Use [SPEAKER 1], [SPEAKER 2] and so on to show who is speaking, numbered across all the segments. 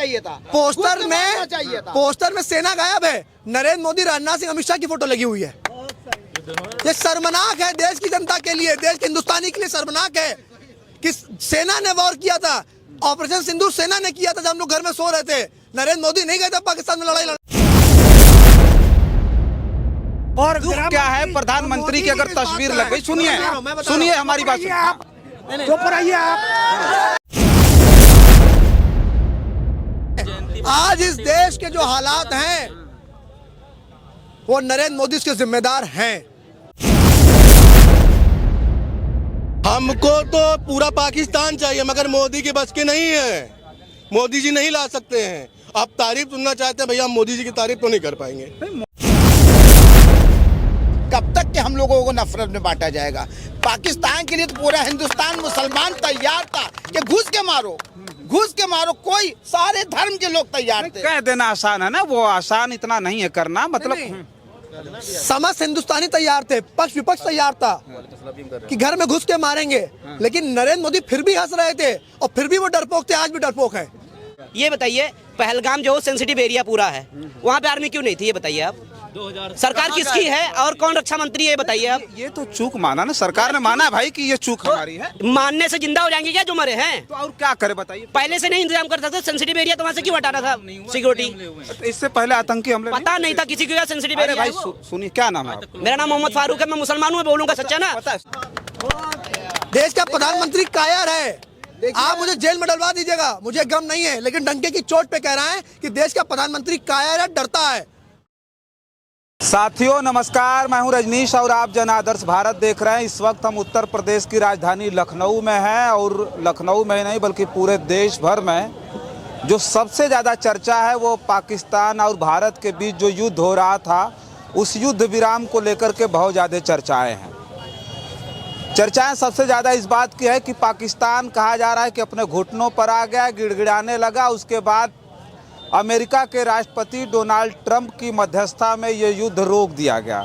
[SPEAKER 1] चाहिए था,
[SPEAKER 2] पोस्टर में सेना गायब है, नरेंद्र मोदी, राजनाथ सिंह, अमित शाह की फोटो लगी हुई है। ये शर्मनाक है देश की जनता के लिए, देश के हिंदुस्तानी के लिए शर्मनाक है कि सेना ने वॉर किया था, ऑपरेशन सिंदूर सेना ने किया था जब हम लोग घर में सो रहे थे। नरेंद्र मोदी नहीं गए थे पाकिस्तान में लड़ाई लड़।
[SPEAKER 3] और क्या है, प्रधानमंत्री की अगर तस्वीर लग गई, सुनिए हमारी बात,
[SPEAKER 1] चुप रहिए आप।
[SPEAKER 2] आज इस देश के जो हालात हैं वो नरेंद्र मोदी के जिम्मेदार हैं।
[SPEAKER 4] हमको तो पूरा पाकिस्तान चाहिए, मगर मोदी के बस के नहीं है। मोदी जी नहीं ला सकते हैं। आप तारीफ सुनना चाहते हैं भैया, हम मोदी जी की तारीफ तो नहीं कर पाएंगे।
[SPEAKER 1] कब तक के हम लोगों को नफरत में बांटा जाएगा? पाकिस्तान के लिए तो पूरा हिंदुस्तान मुसलमान तैयार था कि घुस के मारो, कोई सारे धर्म के लोग तैयार थे।
[SPEAKER 3] कह देना आसान है ना, वो आसान इतना नहीं है करना, मतलब
[SPEAKER 2] समस्त हिंदुस्तानी तैयार थे, पक्ष विपक्ष तैयार था कि घर में घुस के मारेंगे, लेकिन नरेंद्र मोदी फिर भी हंस रहे थे और फिर भी वो डरपोक थे, आज भी डरपोक है।
[SPEAKER 5] ये बताइए, पहलगाम जो सेंसिटिव एरिया पूरा है, वहाँ पे आर्मी क्यों नहीं थी? ये बताइए आप। सरकार किसकी है और कौन रक्षा मंत्री है? ये बताइए आप।
[SPEAKER 3] ये तो चूक माना ना, सरकार ने माना भाई कि ये चूक हमारी है।
[SPEAKER 5] मानने से जिंदा हो जाएंगे क्या जो मरे हैं?
[SPEAKER 3] तो और क्या करे बताइए।
[SPEAKER 5] पहले से नहीं इंतजाम कर सकते? सेंसिटिव एरिया तो वहाँ से क्यों हटाना था सिक्योरिटी?
[SPEAKER 3] इससे पहले आतंकी हमले
[SPEAKER 5] पता नहीं था किसी को सेंसिटिव एरिया।
[SPEAKER 3] भाई सुनिए, क्या नाम है आपका?
[SPEAKER 5] मेरा नाम मोहम्मद फारूक है, मैं मुसलमान हूँ, बोलूंगा सच्चा ना।
[SPEAKER 2] देश का प्रधानमंत्री कायर है, आप मुझे जेल में डलवा दीजिएगा, मुझे गम नहीं है, लेकिन डंके की चोट पे कह रहा है कि देश का प्रधानमंत्री कायर है, डरता है।
[SPEAKER 3] साथियों नमस्कार, मैं हूं रजनीश और आप जन आदर्श भारत देख रहे हैं। इस वक्त हम उत्तर प्रदेश की राजधानी लखनऊ में हैं और लखनऊ में नहीं बल्कि पूरे देश भर में जो सबसे ज़्यादा चर्चा है वो पाकिस्तान और भारत के बीच जो युद्ध हो रहा था, उस युद्ध विराम को लेकर के बहुत ज़्यादा चर्चाएं हैं। चर्चाएं सबसे ज़्यादा इस बात की है कि पाकिस्तान कहा जा रहा है कि अपने घुटनों पर आ गया, गिड़गिड़ाने लगा। उसके बाद अमेरिका के राष्ट्रपति डोनाल्ड ट्रंप की मध्यस्थता में ये युद्ध रोक दिया गया।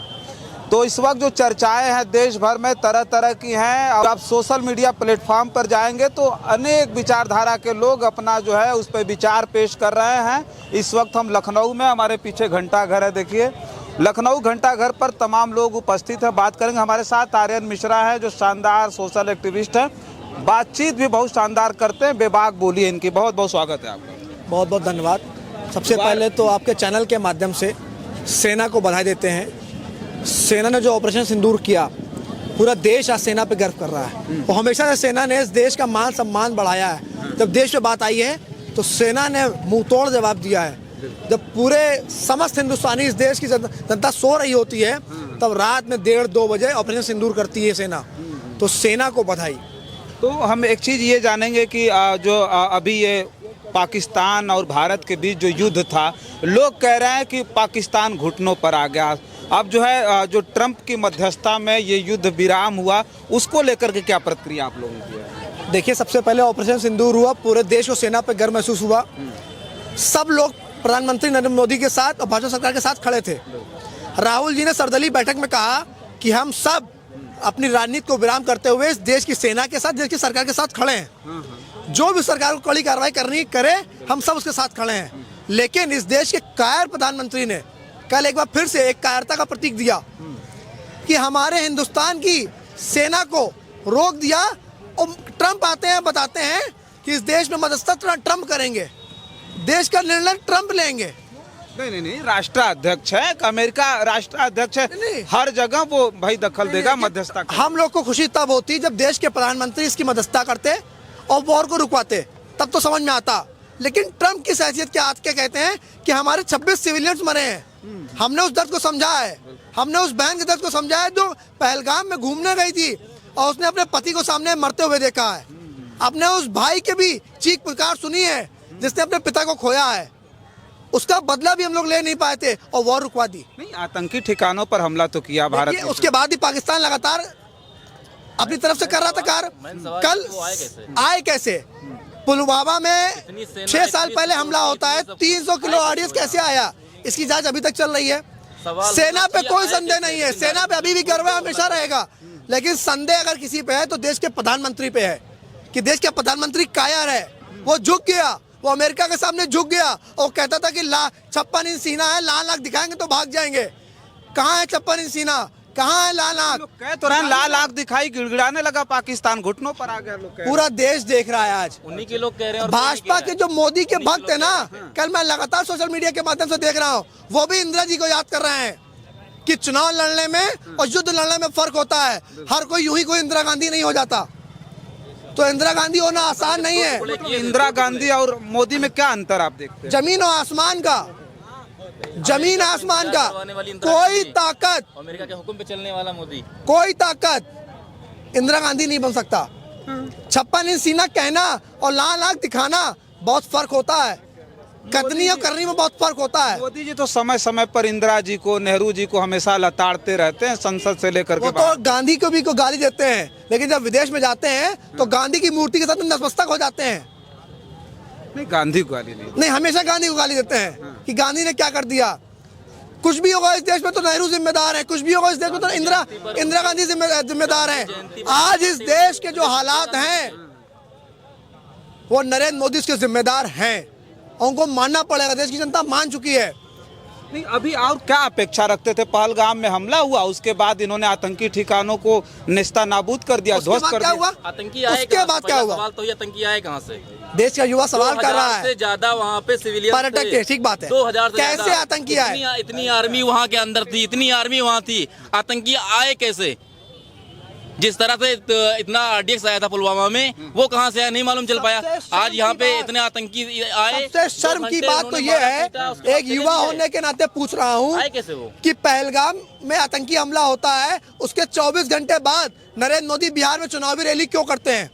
[SPEAKER 3] तो इस वक्त जो चर्चाएं हैं देश भर में तरह तरह की हैं और आप सोशल मीडिया प्लेटफॉर्म पर जाएंगे तो अनेक विचारधारा के लोग अपना जो है उस पर विचार पेश कर रहे हैं। इस वक्त हम लखनऊ में, हमारे पीछे घंटा घर है, देखिए लखनऊ घंटा घर पर तमाम लोग उपस्थित हैं। बात करेंगे, हमारे साथ आर्यन मिश्रा है जो शानदार सोशल एक्टिविस्ट है, बातचीत भी बहुत शानदार करते हैं, बेबाक बोली है इनकी। बहुत बहुत स्वागत है आपका।
[SPEAKER 2] बहुत बहुत धन्यवाद। सबसे पहले तो आपके चैनल के माध्यम से सेना को बधाई देते हैं। सेना ने जो ऑपरेशन सिंदूर किया, पूरा देश आज सेना पे गर्व कर रहा है और हमेशा से सेना ने इस देश का मान सम्मान बढ़ाया है। जब देश पे बात आई है तो सेना ने मुंह तोड़ जवाब दिया है। जब पूरे समस्त हिंदुस्तानी, इस देश की जनता सो रही होती है, तब रात में 1:30-2 बजे ऑपरेशन सिंदूर करती है सेना। तो सेना को बधाई।
[SPEAKER 3] तो हम एक चीज़ ये जानेंगे कि जो अभी ये पाकिस्तान और भारत के बीच जो युद्ध था, लोग कह रहे हैं कि पाकिस्तान घुटनों पर आ गया। अब जो है जो ट्रंप की मध्यस्थता में ये युद्ध विराम हुआ, उसको लेकर के क्या प्रतिक्रिया आप लोगों की है?
[SPEAKER 2] देखिए, सबसे पहले ऑपरेशन सिंदूर हुआ, पूरे देश को सेना पे गर्व महसूस हुआ। सब लोग प्रधानमंत्री नरेंद्र मोदी के साथ और भाजपा सरकार के साथ खड़े थे। राहुल जी ने सर्वदलीय बैठक में कहा कि हम सब अपनी राजनीति को विराम करते हुए इस देश की सेना के साथ, देश की सरकार के साथ खड़े हैं। जो भी सरकार को कड़ी कार्रवाई करनी करे, हम सब उसके साथ खड़े हैं। लेकिन इस देश के कायर प्रधानमंत्री ने कल एक बार फिर से एक कायरता का प्रतीक दिया कि हमारे हिंदुस्तान की सेना को रोक दिया और ट्रंप आते हैं, बताते हैं कि इस देश में मध्यस्थता ट्रंप करेंगे, देश का निर्णय ट्रंप लेंगे।
[SPEAKER 3] नहीं, राष्ट्राध्यक्ष है, अमेरिका राष्ट्राध्यक्ष है, हर जगह वो भाई दखल देगा, मध्यस्थता।
[SPEAKER 2] हम लोग को खुशी तब होती जब देश के प्रधानमंत्री इसकी मध्यस्थता करते और वॉर को रुकवाते, तब तो समझ में आता। लेकिन ट्रंप की हैसियत के हाथ के कहते हैं कि हमारे 26 सिविलियंस मरे हैं। हमने उस दर्द को समझा है, हमने उस बहन के दर्द को समझा है जो पहलगाम में घूमने गई थी और उसने अपने पति को सामने मरते हुए देखा है। अपने उस भाई के भी चीख पुकार सुनी है जिसने अपने पिता को खोया है। उसका बदला भी हम लोग ले नहीं पाए थे और वॉर रुकवा दी।
[SPEAKER 3] नहीं, आतंकी ठिकानों पर हमला तो किया भारत ने।
[SPEAKER 2] उसके बाद भी पाकिस्तान लगातार अपनी तरफ से कर रहा था कार्य। कल आए कैसे? पुलवामा में 6 साल पहले हमला होता है, 300 किलो ऑर्डिनेंस कैसे आया? इसकी जांच अभी तक चल रही है। सेना पे कोई संदेह नहीं है, सेना पे अभी भी गर्व है, हमेशा रहेगा। लेकिन संदेह अगर किसी पे है तो देश के प्रधानमंत्री पे है कि देश के प्रधानमंत्री कायर है। वो झुक गया वो अमेरिका के सामने झुक गया और कहता था कि 56 इंच सीना है, लाल आंख दिखाएंगे तो भाग जाएंगे। कहाँ है 56 इंच सीना, कहाँ है लाल आंख?
[SPEAKER 3] लोग कह तो रहे हैं लाल आंख दिखाई, गिड़गिड़ाने लगा पाकिस्तान, घुटनों पर आ गया लोग कह रहे हैं।
[SPEAKER 2] पूरा देश देख रहा है आज।
[SPEAKER 6] उन्हीं के लोग कह रहे हैं और
[SPEAKER 2] भाजपा के जो मोदी के भक्त है ना, कल मैं लगातार सोशल मीडिया के माध्यम से देख रहा हूँ, वो भी इंदिरा जी को याद कर रहे हैं कि चुनाव लड़ने में और युद्ध लड़ने में फर्क होता है। हर कोई यूं ही कोई इंदिरा गांधी नहीं हो जाता, तो इंदिरा गांधी होना आसान नहीं है।
[SPEAKER 3] मतलब इंदिरा गांधी और मोदी में क्या अंतर आप देखते हैं?
[SPEAKER 2] जमीन और आसमान का, जमीन आसमान का। कोई ताकत,
[SPEAKER 6] अमेरिका के हुक्म पे चलने वाला मोदी,
[SPEAKER 2] कोई ताकत इंदिरा गांधी नहीं बन सकता। 56 इंच सीना कहना और लाल आंख दिखाना बहुत फर्क होता है, कथनी और करनी में बहुत फर्क होता है।
[SPEAKER 3] मोदी जी तो समय समय पर इंदिरा जी को, नेहरू जी को हमेशा लताड़ते रहते हैं, संसद से लेकर के
[SPEAKER 2] वो तो गांधी को भी को गाली देते हैं, लेकिन जब विदेश में जाते हैं तो गांधी की मूर्ति के साथ नतमस्तक हो जाते हैं।
[SPEAKER 3] नहीं, गांधी को गाली नहीं।
[SPEAKER 2] हमेशा गांधी को गाली देते हैं कि गांधी ने क्या कर दिया। कुछ भी होगा इस देश में तो नेहरू जिम्मेदार है, कुछ भी होगा इस देश में तो इंदिरा गांधी जिम्मेदार है। आज इस देश के जो हालात हैं वो नरेंद्र मोदी इसके जिम्मेदार हैं, उनको मानना पड़ेगा। देश की जनता मान चुकी है।
[SPEAKER 3] नहीं, अभी और क्या अपेक्षा रखते थे? पहलगाम में हमला हुआ, उसके बाद इन्होंने आतंकी ठिकानों को नेस्ता नाबूद कर दिया, ध्वस्त कर दिया।
[SPEAKER 6] आतंकी आए
[SPEAKER 2] उसके बाद क्या हुआ?
[SPEAKER 6] सवाल तो ये आतंकी आए कहाँ से?
[SPEAKER 2] देश का युवा सवाल कर रहा है।
[SPEAKER 6] से ज्यादा वहाँ पे सिविलियन
[SPEAKER 2] पर्यटक थे, ठीक बात है।
[SPEAKER 6] 2000 से
[SPEAKER 2] कैसे
[SPEAKER 6] ज्यादा।
[SPEAKER 2] आतंकी आए?
[SPEAKER 6] इतनी आर्मी वहाँ के अंदर थी, इतनी आर्मी वहाँ थी, आतंकी आए कैसे? जिस तरह से इतना RDX आया था पुलवामा में, वो कहाँ से आया नहीं मालूम चल पाया। आज यहाँ पे इतने आतंकी आए।
[SPEAKER 2] सबसे शर्म की बात तो ये है, एक युवा होने के नाते पूछ रहा हूँ
[SPEAKER 6] आए कैसे वो?
[SPEAKER 2] कि पहलगाम में आतंकी हमला होता है, उसके 24 घंटे बाद नरेंद्र मोदी बिहार में चुनावी रैली क्यों करते हैं?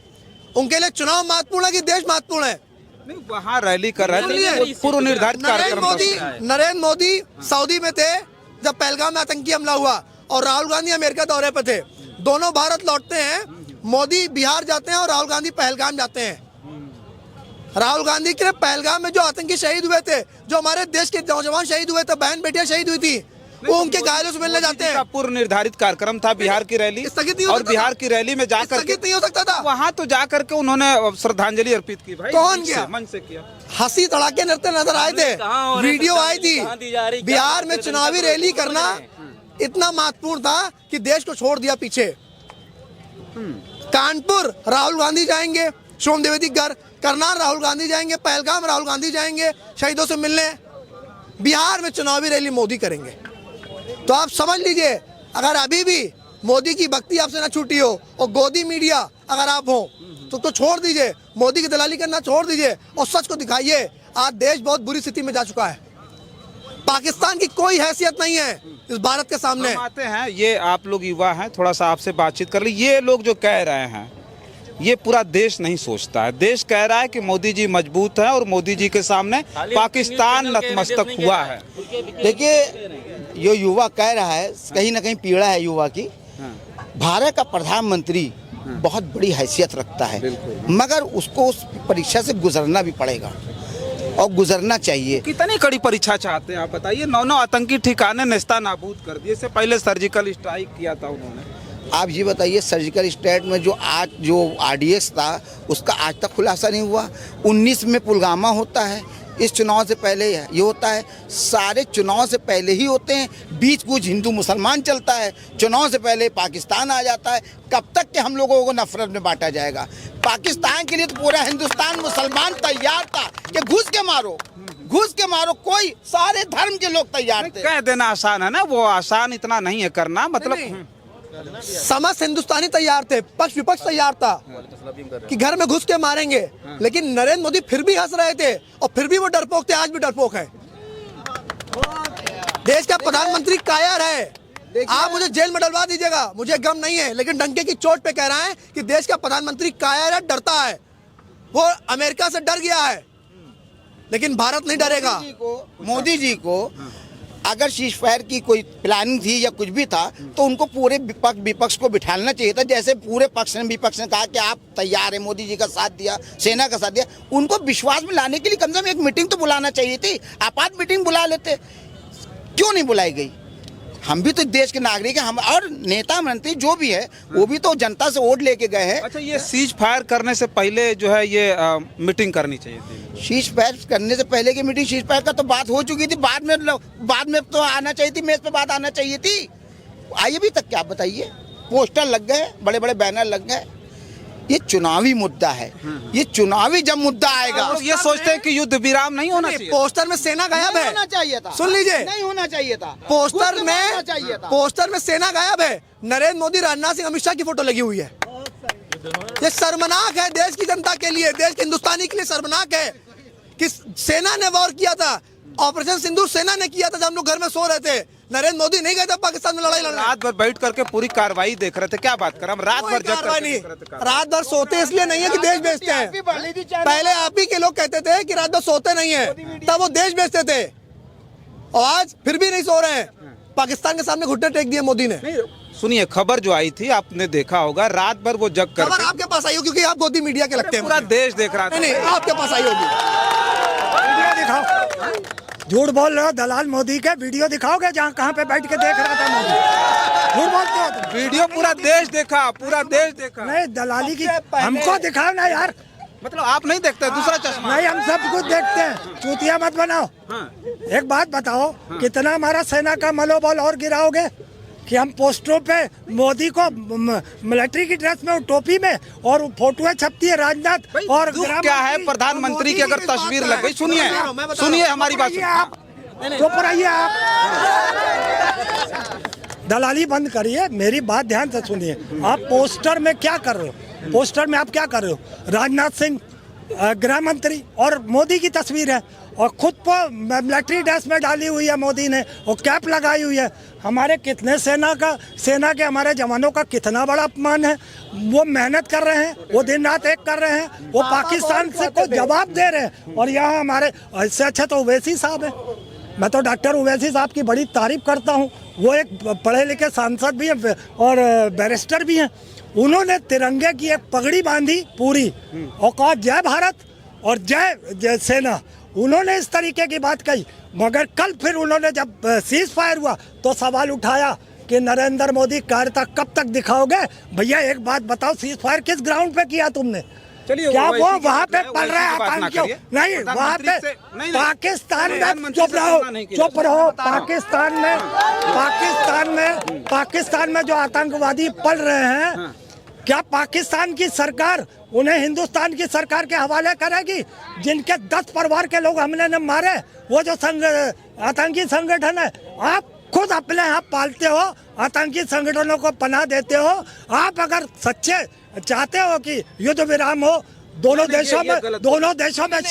[SPEAKER 2] उनके लिए चुनाव महत्वपूर्ण है कि देश महत्वपूर्ण है?
[SPEAKER 3] नहीं, वहाँ रैली कर रहे थे, पूर्व निर्धारित कार्यक्रम।
[SPEAKER 2] नरेंद्र मोदी सऊदी में थे जब पहलगाम में आतंकी हमला हुआ, और राहुल गांधी अमेरिका दौरे पे थे। दोनों भारत लौटते हैं, मोदी बिहार जाते हैं और राहुल गांधी पहलगाम जाते हैं। राहुल गांधी के पहलगाम में जो आतंकी शहीद हुए थे, जो हमारे देश के नौजवान शहीद हुए थे, बहन बेटियां शहीद हुई थी, वो उनके घायलों से मिलने जाते हैं।
[SPEAKER 3] पूर्व निर्धारित कार्यक्रम था बिहार की रैली, और बिहार की रैली में जाकर
[SPEAKER 2] नहीं हो सकता था।
[SPEAKER 3] वहाँ तो जाकर के उन्होंने श्रद्धांजलि अर्पित की। भाई
[SPEAKER 2] कौन किया?
[SPEAKER 3] मन से किया।
[SPEAKER 2] हंसी तड़ाके नृत्य नजर आए थे, वीडियो आई थी। बिहार में चुनावी रैली करना इतना महत्वपूर्ण था कि देश को छोड़ दिया पीछे। कानपुर राहुल गांधी जाएंगे, सोम द्विवेदी घर, करनाल राहुल गांधी जाएंगे, पहलगाम राहुल गांधी जाएंगे शहीदों से मिलने। बिहार में चुनावी रैली मोदी करेंगे। तो आप समझ लीजिए, अगर अभी भी मोदी की भक्ति आपसे ना छूटी हो और गोदी मीडिया अगर आप हो तो छोड़ दीजिए, मोदी की दलाली करना छोड़ दीजिए और सच को दिखाइए। आज देश बहुत बुरी स्थिति में जा चुका है, पाकिस्तान की कोई हैसियत नहीं है इस भारत के सामने।
[SPEAKER 3] हम आते हैं, ये आप लोग युवा हैं, थोड़ा सा आपसे बातचीत कर ली। ये लोग जो कह रहे हैं, ये पूरा देश नहीं सोचता है। देश कह रहा है कि मोदी जी मजबूत है और मोदी जी के सामने पाकिस्तान नतमस्तक हुआ है।
[SPEAKER 1] देखिए, जो युवा कह रहा है, कहीं ना कहीं पीड़ा है युवा की। भारत का प्रधानमंत्री बहुत बड़ी हैसियत रखता है, मगर उसको उस परीक्षा से गुजरना भी पड़ेगा और गुजरना चाहिए।
[SPEAKER 3] कितनी कड़ी परीक्षा चाहते हैं आप बताइए? 9 आतंकी ठिकाने नेस्ता नाबूद कर दिए, इससे पहले सर्जिकल स्ट्राइक किया था उन्होंने।
[SPEAKER 1] आप ये बताइए, सर्जिकल स्ट्राइक में जो RDX था, उसका आज तक खुलासा नहीं हुआ। 19 में पुलवामा होता है, इस चुनाव से पहले ये होता है, सारे चुनाव से पहले ही होते हैं। बीच कुछ हिंदू मुसलमान चलता है, चुनाव से पहले पाकिस्तान आ जाता है। कब तक के हम लोगों को नफरत में बांटा जाएगा? पाकिस्तान के लिए तो पूरा हिंदुस्तान मुसलमान तैयार था कि घुस के मारो, कोई सारे धर्म के लोग तैयार थे।
[SPEAKER 3] कह देना आसान है ना, वो आसान इतना नहीं है करना। मतलब
[SPEAKER 2] समस्त हिंदुस्तानी तैयार थे, पक्ष विपक्ष तैयार था कि घर में घुस के मारेंगे, लेकिन नरेंद्र मोदी फिर भी हंस रहे थे और फिर भी वो डरपोक थे, आज भी डरपोक है। देश का प्रधानमंत्री कायर है। आप मुझे जेल में डलवा दीजिएगा, मुझे गम नहीं है, लेकिन डंके की चोट पे कह रहे हैं कि देश का प्रधानमंत्री कायर है, डरता है। वो अमेरिका से डर गया है, लेकिन भारत नहीं डरेगा।
[SPEAKER 1] मोदी जी को अगर सीजफायर की कोई प्लानिंग थी या कुछ भी था, तो उनको पूरे विपक्ष को बिठाना चाहिए था। जैसे पूरे पक्ष ने विपक्ष ने कहा कि आप तैयार हैं, मोदी जी का साथ दिया, सेना का साथ दिया, उनको विश्वास में लाने के लिए कम से कम एक मीटिंग तो बुलाना चाहिए थी। आपात मीटिंग बुला लेते, क्यों नहीं बुलाई गई? हम भी तो देश के नागरिक हैं, हम और नेता मंत्री जो भी है वो भी तो जनता से वोट लेके गए हैं।
[SPEAKER 3] अच्छा, ये सीज फायर करने से पहले जो है ये मीटिंग करनी चाहिए थी।
[SPEAKER 1] शीश पैर करने से पहले की मीटिंग, शीश पैर का तो बात हो चुकी थी, बाद में तो आना चाहिए थी, मेज पे बात आना चाहिए थी। आई अभी तक क्या, आप बताइए। पोस्टर लग गए, बड़े बड़े बैनर लग गए। ये चुनावी मुद्दा है, ये चुनावी जब मुद्दा आएगा।
[SPEAKER 3] लोग ये सोचते हैं कि युद्ध विराम नहीं होना चाहिए।
[SPEAKER 2] पोस्टर में सेना गायब
[SPEAKER 1] नहीं
[SPEAKER 2] है,
[SPEAKER 1] होना चाहिए था,
[SPEAKER 2] सुन लीजिए,
[SPEAKER 1] नहीं होना चाहिए था।
[SPEAKER 2] पोस्टर
[SPEAKER 1] होना चाहिए था।
[SPEAKER 2] पोस्टर में सेना गायब है, नरेंद्र मोदी, राजनाथ सिंह, अमित शाह की फोटो लगी हुई है। ये शर्मनाक है देश की जनता के लिए, देश के हिंदुस्तानी के लिए शर्मनाक है कि सेना ने वॉर किया था, ऑपरेशन सिंदूर सेना ने किया था जब हम लोग घर में सो रहे थे। नरेंद्र मोदी नहीं गए थे पाकिस्तान में लड़ाई लड़ने।
[SPEAKER 3] रात भर बैठ करके पूरी कार्रवाई देख रहे थे, क्या बात कर, हम रात भर जग
[SPEAKER 2] कार्रवाई
[SPEAKER 3] करके
[SPEAKER 2] नहीं,
[SPEAKER 3] देख रहे थे।
[SPEAKER 2] रात भर सोते इसलिए नहीं है कि देश बेचते हैं। पहले आप ही के लोग कहते थे कि रात भर सोते नहीं है, तब वो देश बेचते थे, और आज फिर भी नहीं सो रहे हैं। पाकिस्तान के सामने घुटने टेक दिए मोदी ने।
[SPEAKER 3] सुनिए, खबर जो आई थी आपने देखा होगा, रात भर वो जग
[SPEAKER 2] खबर
[SPEAKER 3] कर
[SPEAKER 2] आपके पास आई हो क्योंकि आप गोदी मीडिया के लगते हैं।
[SPEAKER 3] पूरा देश देख रहा था।
[SPEAKER 2] नहीं, आपके पास आई होगी।
[SPEAKER 7] वीडियो दिखाओ, झूठ बोल रहे हो, दलाल मोदी के वीडियो दिखाओगे जहाँ कहाँ पे बैठ के देख रहा था मोदी? झूठ बोलते हो तुम।
[SPEAKER 3] वीडियो पूरा देश देखा, पूरा देश देखा।
[SPEAKER 7] नहीं, दलाली की हमको दिखाओ ना यार।
[SPEAKER 3] मतलब आप नहीं देखते, दूसरा चश्मा।
[SPEAKER 7] नहीं, हम सब कुछ देखते हैं, चूतिया मत बनाओ। एक बात बताओ, कितना हमारा सेना का मनोबल और गिराओगे कि हम पोस्टरों पे मोदी को मिलिट्री की ड्रेस में, टोपी में, और फोटोएं छपती है राजनाथ और
[SPEAKER 3] दुख क्या है प्रधानमंत्री की अगर तस्वीर लग गई। सुनिए सुनिए हमारी बात सुनिए।
[SPEAKER 7] आप चुप रहिए, आप दलाली बंद करिए, मेरी बात ध्यान से सुनिए। आप पोस्टर में क्या कर रहे हो? पोस्टर में आप क्या कर रहे हो? राजनाथ सिंह गृह मंत्री और मोदी की तस्वीर है, और खुद को मिलिट्री ड्रेस में डाली हुई है मोदी ने, और कैप लगाई हुई है। हमारे कितने सेना के हमारे जवानों का कितना बड़ा अपमान है। वो मेहनत कर रहे हैं, वो दिन रात एक कर रहे हैं, वो पाकिस्तान से को जवाब दे रहे हैं, और यहाँ हमारे इससे अच्छा तो ओवैसी साहब है। मैं तो डॉक्टर ओवैसी साहब की बड़ी तारीफ करता हूँ। वो एक पढ़े लिखे सांसद भी हैं और बैरिस्टर भी हैं। उन्होंने तिरंगे की एक पगड़ी बांधी पूरी और कहा जय भारत और जय सेना। उन्होंने इस तरीके की बात कही, मगर कल फिर उन्होंने जब सीज फायर हुआ तो सवाल उठाया कि नरेंद्र मोदी कार्यता कब तक दिखाओगे? भैया एक बात बताओ, सीज फायर किस ग्राउंड पे किया तुमने? क्या वो वहाँ पे पढ़ रहे हैं आतंकियों? नहीं, वहाँ पे पाकिस्तान में चुप रहो। पाकिस्तान में जो आतंकवादी पढ़ रहे हैं, क्या पाकिस्तान की सरकार उन्हें हिंदुस्तान की सरकार के हवाले करेगी? जिनके 10 परिवार के लोग हमने ने मारे, वो जो आतंकी संगठन है, आप खुद अपने यहाँ पालते हो, आतंकी संगठनों को पनाह देते हो। आप अगर सच्चे चाहते हो कि युद्ध विराम हो, दोनों देशों में शांति हो, दोनों देशों में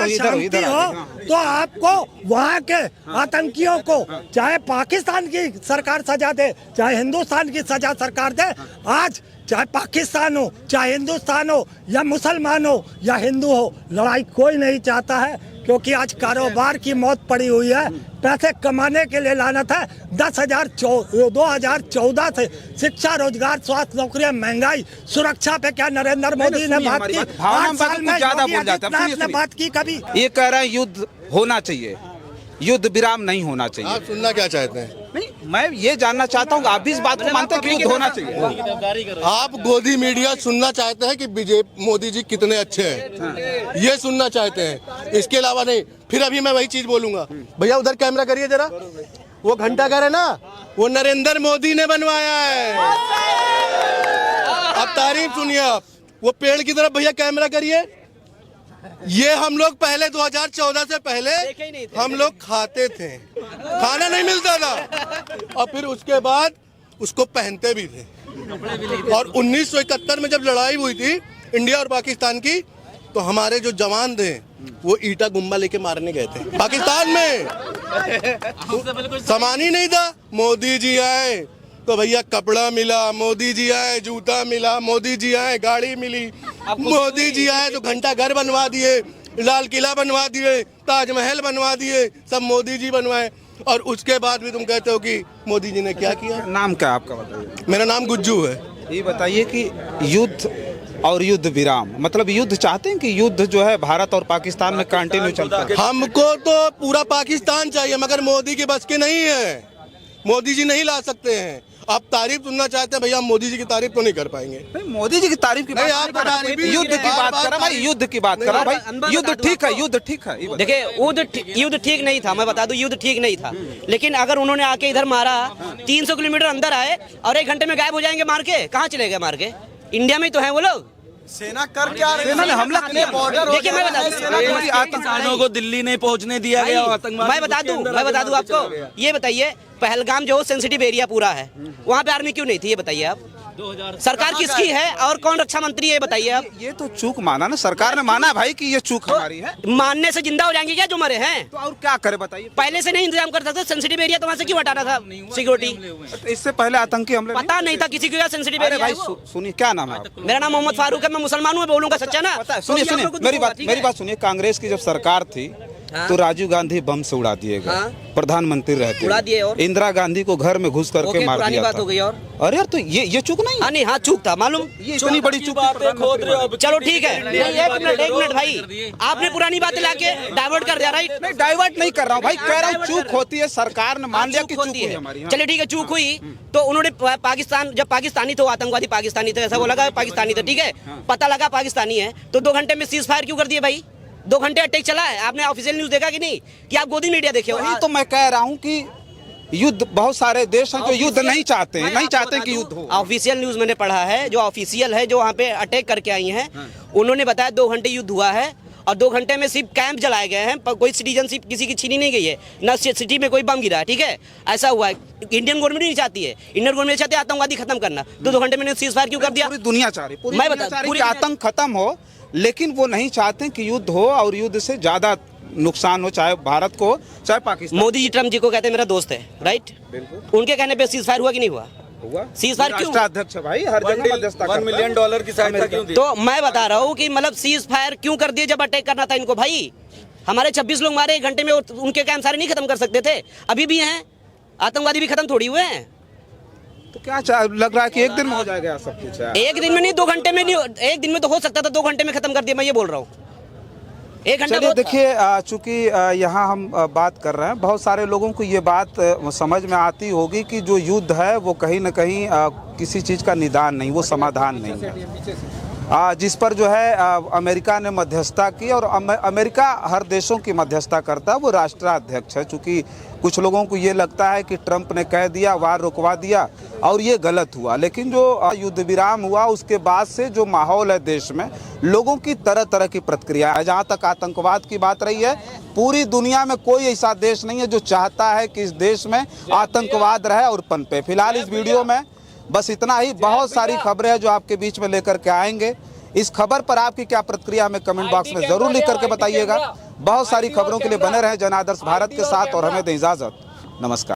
[SPEAKER 7] शांति हो, तो आपको वहाँ के आतंकियों को, चाहे पाकिस्तान की सरकार सजा दे, चाहे हिंदुस्तान की सजा सरकार दे, आज चाहे पाकिस्तान हो, चाहे हिंदुस्तान हो, या मुसलमान हो या हिंदू हो, लड़ाई कोई नहीं चाहता है, क्योंकि आज कारोबार की मौत पड़ी हुई है। पैसे कमाने के लिए लानत है। 2014 से शिक्षा, रोजगार, स्वास्थ्य, नौकरियां, महंगाई, सुरक्षा पे क्या नरेंद्र मोदी ने बात की? 8 साल में
[SPEAKER 3] ज्यादा बोल जाता है।
[SPEAKER 1] बात की कभी?
[SPEAKER 3] ये कह रहे हैं युद्ध होना चाहिए, युद्ध विराम नहीं होना चाहिए।
[SPEAKER 4] आप सुनना क्या चाहते हैं?
[SPEAKER 3] नहीं, मैं ये जानना चाहता हूँ, आप भी इस बात को मानते हैं कि युद्ध होना चाहिए?
[SPEAKER 4] आप गोदी मीडिया सुनना चाहते हैं कि बीजेपी मोदी जी कितने अच्छे हैं, ये सुनना चाहते हैं, इसके अलावा नहीं। फिर अभी मैं वही चीज बोलूंगा। भैया उधर कैमरा करिए जरा। वो घंटा घर है ना, वो नरेंद्र मोदी ने बनवाया है। अब तारीफ सुनिए आप। वो पेड़ की तरफ भैया कैमरा करिए। ये हम लोग पहले 2014 से पहले हम लोग खाते थे, खाना नहीं मिलता था, और फिर उसके बाद उसको पहनते भी थे। और 1971 में जब लड़ाई हुई थी इंडिया और पाकिस्तान की, तो हमारे जो जवान थे वो ईटा गुम्बा लेके मारने गए थे पाकिस्तान में। सामान ही नहीं था। मोदी जी आए तो भैया कपड़ा मिला, मोदी जी आए जूता मिला, मोदी जी आए गाड़ी मिली, मोदी जी आए तो घंटा घर बनवा दिए, लाल किला बनवा दिए, ताजमहल बनवा दिए, सब मोदी जी बनवाए। और उसके बाद भी तुम कहते हो कि मोदी जी ने क्या किया?
[SPEAKER 3] नाम क्या आपका बताइए?
[SPEAKER 4] मेरा नाम गुज्जू है।
[SPEAKER 3] ये बताइए कि युद्ध और युद्ध विराम, मतलब युद्ध चाहते हैं कि युद्ध जो है भारत और पाकिस्तान में कंटिन्यू चलता है?
[SPEAKER 4] हमको तो पूरा पाकिस्तान चाहिए, मगर मोदी के बस के नहीं है। मोदी जी नहीं ला सकते हैं। आप तारीफ सुनना चाहते हैं भैया, हम मोदी जी की तारीफ तो नहीं कर पाएंगे।
[SPEAKER 3] नहीं, मोदी जी की तारीफ की बात
[SPEAKER 4] नहीं, आप तारीफ ही
[SPEAKER 3] युद्ध की बात करा भाई, युद्ध की बात करा भाई, युद्ध ठीक है, युद्ध ठीक है।
[SPEAKER 5] देखिए युद्ध ठीक नहीं था, मैं बता दूं युद्ध ठीक नहीं था, लेकिन अगर उन्होंने आके इधर मारा, 300 किलोमीटर अंदर आए और 1 घंटे में गायब हो जाएंगे मार के, कहाँ चले गए मार के? इंडिया में ही तो है वो लोग।
[SPEAKER 2] सेना कर क्या रही है?
[SPEAKER 3] सेना ने हमला किया,
[SPEAKER 2] बॉर्डर
[SPEAKER 5] देखिए मैं बता
[SPEAKER 6] किसानों को दिल्ली नहीं पहुंचने दिया गया,
[SPEAKER 5] मैं बता दूं आपको, ये बताइए पहलगाम जो सेंसिटिव एरिया पूरा है, वहाँ पे आर्मी क्यों नहीं थी ये बताइए आप? सरकार किसकी है और कौन रक्षा मंत्री है ये बताइए आप?
[SPEAKER 3] ये तो चूक माना ना, सरकार ने माना भाई कि ये चूक हमारी है।
[SPEAKER 5] मानने से जिंदा हो जाएंगे क्या जो मरे हैं?
[SPEAKER 3] तो और क्या करे बताइए?
[SPEAKER 5] पहले से नहीं इंतजाम कर सकते? सेंसिटिव एरिया तो वहाँ से क्यों हटाना था सिक्योरिटी?
[SPEAKER 3] इससे पहले आतंकी हमले
[SPEAKER 5] पता नहीं था किसी को सेंसिटिव
[SPEAKER 3] अरे
[SPEAKER 5] एरिया
[SPEAKER 3] भाई
[SPEAKER 5] है वो?
[SPEAKER 3] सुनिए, क्या नाम है आपका?
[SPEAKER 5] मेरा नाम मोहम्मद फारूक है, मैं मुसलमान हूँ, बोलूंगा सच्चा ना।
[SPEAKER 3] सुनिए सुनिए, मेरी बात सुनिए। कांग्रेस की जब सरकार थी तो राजीव गांधी बम से उड़ा दिए गए, प्रधानमंत्री रहते,
[SPEAKER 5] उड़ा दिए, और
[SPEAKER 3] इंदिरा गांधी को घर में घुस करके मार दिया
[SPEAKER 5] बात
[SPEAKER 3] था।
[SPEAKER 5] हो गई। और
[SPEAKER 3] अरे यार, तो ये चूक नहीं?
[SPEAKER 5] हाँ चूक था मालूम,
[SPEAKER 3] ये इतनी बड़ी चूक
[SPEAKER 5] चलो ठीक है। एक मिनट भाई, आपने पुरानी बातें लाके डाइवर्ट कर दिया, राइट?
[SPEAKER 3] नहीं, डाइवर्ट नहीं कर रहा हूँ भाई, कह रहा हूँ चूक होती है, सरकार ने मान लिया कि चूक हुई हमारी।
[SPEAKER 5] चलिए ठीक है, चूक हुई तो उन्होंने पाकिस्तान, जब पाकिस्तानी थे, आतंकवादी पाकिस्तानी थे, ऐसा बोला लगा पाकिस्तानी थे, ठीक है, पता लगा पाकिस्तानी है, तो 2 घंटे में सीज फायर क्यों कर दिए भाई? 2 घंटे अटैक चला है, आपने ऑफिशियल न्यूज देखा कि नहीं? कि आप गोदी मीडिया देखे हो?
[SPEAKER 3] वही तो मैं कह रहा हूँ कि युद्ध, बहुत सारे देश हैं जो युद्ध नहीं चाहते हैं, नहीं चाहते कि युद्ध हो।
[SPEAKER 5] ऑफिशियल न्यूज मैंने पढ़ा है, जो ऑफिशियल है, जो वहाँ पे अटैक करके आई हैं, उन्होंने बताया 2 घंटे युद्ध हुआ है और 2 घंटे में सिर्फ कैंप जलाए गए हैं, कोई सिटीजनशिप किसी की छीनी नहीं गई है, न सिटी में कोई बम गिरा है, ठीक है? ऐसा हुआ है। इंडियन गवर्नमेंट नहीं चाहती है, इंडियन गवर्नमेंट चाहती है आतंकवादी खत्म करना, तो 2 घंटे में सीज फायर क्यों कर दिया?
[SPEAKER 3] पूरी दुनिया चाह रही है,
[SPEAKER 5] मैं बता
[SPEAKER 3] पूरी आतंक खत्म हो, लेकिन वो नहीं चाहते कि युद्ध हो और युद्ध से ज्यादा नुकसान हो, चाहे भारत को चाहे पाकिस्तान।
[SPEAKER 5] मोदी जी ट्रम्प जी को कहते हैं मेरा दोस्त है, राइट? उनके कहने पे सीज फायर हुआ कि नहीं हुआ? सीज फायर क्यों?
[SPEAKER 3] राष्ट्राध्यक्ष भाई, हर जगह मध्यस्थता करता है। $1 मिलियन की सहायता क्यों दी?
[SPEAKER 5] तो मैं बता रहा हूँ कि मतलब सीज फायर क्यों कर दिए जब अटैक करना था इनको भाई? हमारे 26 लोग मारे 1 घंटे में, उनके कैंप सारे नहीं खत्म कर सकते थे? अभी भी हैं, आतंकवादी भी खत्म थोड़ी हुए हैं।
[SPEAKER 3] तो क्या लग रहा है कि 1 दिन में हो जाएगा सब कुछ?
[SPEAKER 5] 1 दिन में नहीं, 2 घंटे में नहीं, 1 दिन में तो हो सकता था, 2 घंटे में खत्म कर दिया, मैं ये बोल रहा हूँ। 1 घंटा
[SPEAKER 3] चलिए देखिए, चूंकि यहाँ हम बात कर रहे हैं, बहुत सारे लोगों को ये बात समझ में आती होगी कि जो युद्ध है वो कहीं ना कहीं किसी चीज़ का निदान नहीं, वो समाधान नहीं है, जिस पर जो है अमेरिका ने मध्यस्थता की, और अमेरिका हर देशों की मध्यस्थता करता है, वो राष्ट्राध्यक्ष है। चूँकि कुछ लोगों को ये लगता है कि ट्रंप ने कह दिया, वार रुकवा दिया, और ये गलत हुआ, लेकिन जो युद्ध विराम हुआ उसके बाद से जो माहौल है देश में, लोगों की तरह तरह की प्रतिक्रिया है। जहाँ तक आतंकवाद की बात रही है, पूरी दुनिया में कोई ऐसा देश नहीं है जो चाहता है कि इस देश में आतंकवाद रहे और पनपे। फिलहाल इस वीडियो में बस इतना ही, बहुत सारी खबरें हैं जो आपके बीच में लेकर के आएंगे। इस खबर पर आपकी क्या प्रतिक्रिया हमें कमेंट बॉक्स में जरूर लिख करके बताइएगा। बहुत सारी खबरों के लिए बने रहें जन आदर्श भारत के साथ, और हमें दें इजाजत। नमस्कार।